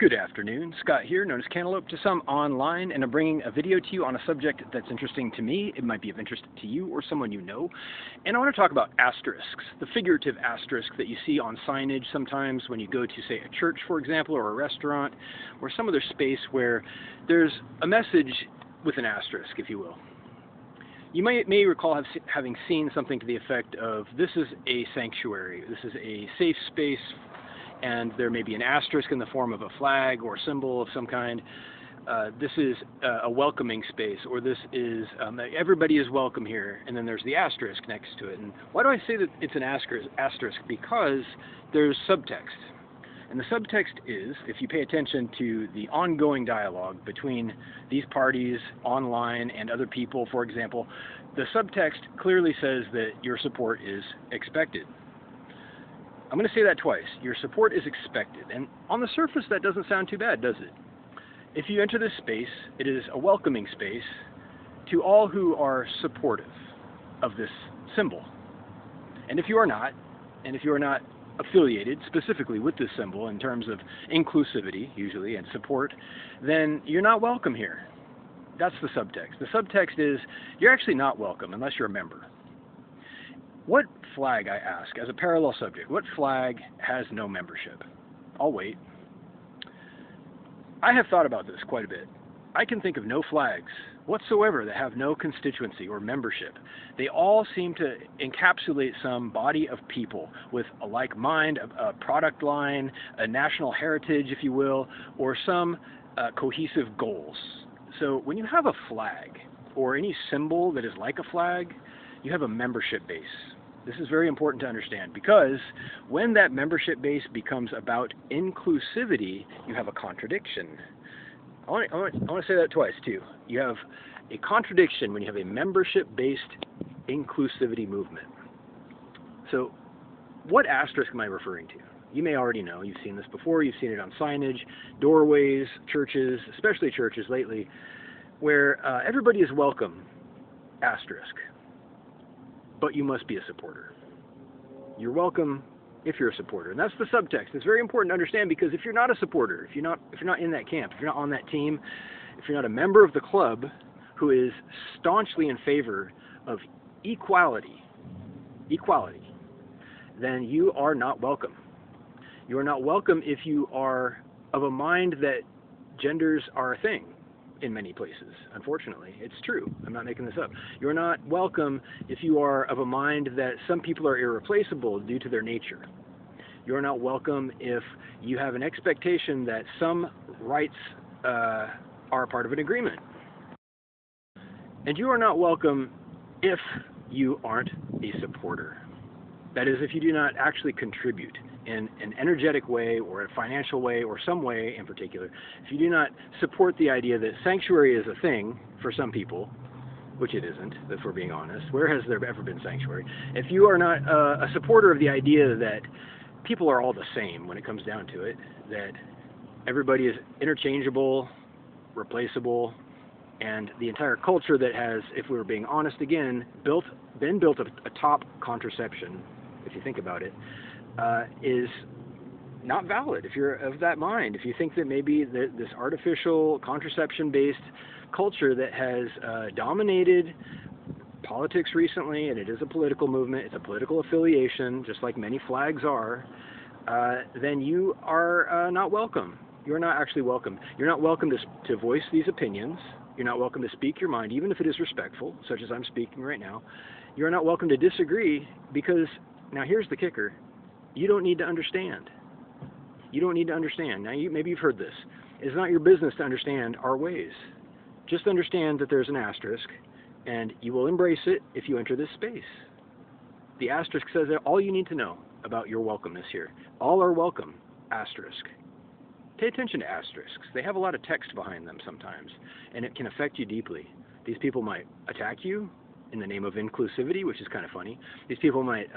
Good afternoon, Scott here, known as Cantaloupe to some online, and I'm bringing a video to you on a subject that's interesting to me. It might be of interest to you or someone you know. And I want to talk about asterisks, the figurative asterisk that you see on signage sometimes when you go to, say, a church, for example, or a restaurant, or some other space where there's a message with an asterisk, if you will. You may recall having seen something to the effect of, this is a sanctuary, this is a safe space, and there may be an asterisk in the form of a flag or symbol of some kind. This is a welcoming space, or this is, everybody is welcome here, and then there's the asterisk next to it. And why do I say that it's an asterisk? Because there's subtext. And the subtext is, if you pay attention to the ongoing dialogue between these parties online and other people, for example, the subtext clearly says that your support is expected. I'm going to say that twice. Your support is expected. And on the surface, that doesn't sound too bad, does it? If you enter this space, it is a welcoming space to all who are supportive of this symbol. And if you are not affiliated specifically with this symbol in terms of inclusivity, usually, and support, then you're not welcome here. That's the subtext. The subtext is you're actually not welcome unless you're a member. What flag, I ask, as a parallel subject, what flag has no membership? I'll wait. I have thought about this quite a bit. I can think of no flags whatsoever that have no constituency or membership. They all seem to encapsulate some body of people with a like mind, a product line, a national heritage, if you will, or some cohesive goals. So when you have a flag or any symbol that is like a flag, you have a membership base. This is very important to understand, because when that membership base becomes about inclusivity, you have a contradiction. I want to say that twice too. You have a contradiction when you have a membership-based inclusivity movement. So what asterisk am I referring to? You may already know. You've seen this before. You've seen it on signage, doorways, churches, especially churches lately, where everybody is welcome, asterisk. But you must be a supporter. You're welcome if you're a supporter. And that's the subtext. It's very important to understand, because if you're not a supporter, if you're not in that camp, if you're not on that team, if you're not a member of the club who is staunchly in favor of equality, then you are not welcome. You are not welcome if you are of a mind that genders are a thing. In many places, unfortunately. It's true. I'm not making this up. You're not welcome if you are of a mind that some people are irreplaceable due to their nature. You're not welcome if you have an expectation that some rights are part of an agreement. And you are not welcome if you aren't a supporter. That is, if you do not actually contribute in an energetic way or a financial way or some way in particular. If you do not support the idea that sanctuary is a thing for some people, which it isn't, if we're being honest. Where has there ever been sanctuary? If you are not a supporter of the idea that people are all the same when it comes down to it, that everybody is interchangeable, replaceable, and the entire culture that has, if we were being honest again, been built atop contraception, if you think about it, is not valid. If you're of that mind, if you think that maybe this artificial contraception-based culture that has dominated politics recently, and it is a political movement, it's a political affiliation, just like many flags are, then you are not welcome. You're not actually welcome. You're not welcome to voice these opinions. You're not welcome to speak your mind, even if it is respectful, such as I'm speaking right now. You're not welcome to disagree, because, now here's the kicker, you don't need to understand. You don't need to understand. Now, maybe you've heard this. It's not your business to understand our ways. Just understand that there's an asterisk, and you will embrace it if you enter this space. The asterisk says that all you need to know about your welcomeness here. All are welcome, asterisk. Pay attention to asterisks. They have a lot of text behind them sometimes, and it can affect you deeply. These people might attack you in the name of inclusivity, which is kind of funny. These people might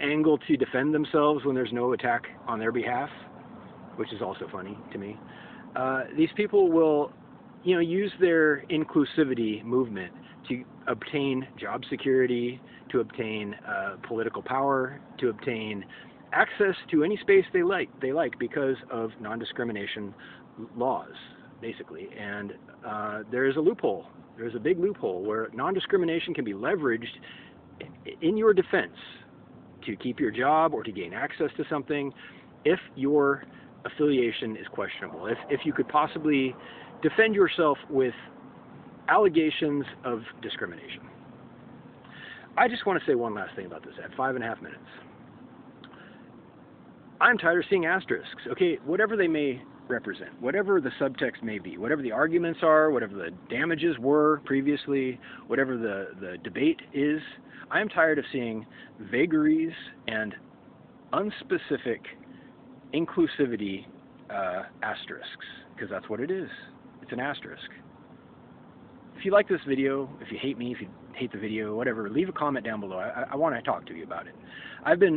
angle to defend themselves when there's no attack on their behalf, which is also funny to me. These people will, use their inclusivity movement to obtain job security, to obtain political power, to obtain access to any space they like because of non-discrimination laws, basically. And there is a loophole. There's a big loophole where non-discrimination can be leveraged in your defense to keep your job or to gain access to something if your affiliation is questionable. If you could possibly defend yourself with allegations of discrimination. I just want to say one last thing about this at 5.5 minutes. I'm tired of seeing asterisks. Okay, whatever they may represent, whatever the subtext may be, whatever the arguments are, whatever the damages were previously, whatever the debate is, I am tired of seeing vagaries and unspecific inclusivity asterisks, because that's what it is. It's an asterisk. If you like this video, if you hate me, if you hate the video, whatever, leave a comment down below. I want to talk to you about it. I've been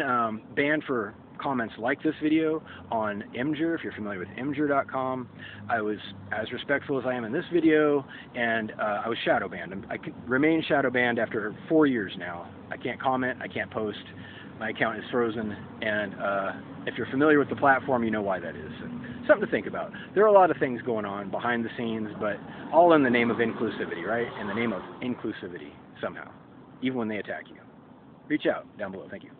banned for comments like this video on Imgur, if you're familiar with Imgur.com. I was as respectful as I am in this video, and I was shadow banned. I remain shadow banned after 4 years now. I can't comment, I can't post, my account is frozen, and if you're familiar with the platform, you know why that is. Something to think about. There are a lot of things going on behind the scenes, but all in the name of inclusivity, right? In the name of inclusivity, somehow, even when they attack you. Reach out down below. Thank you.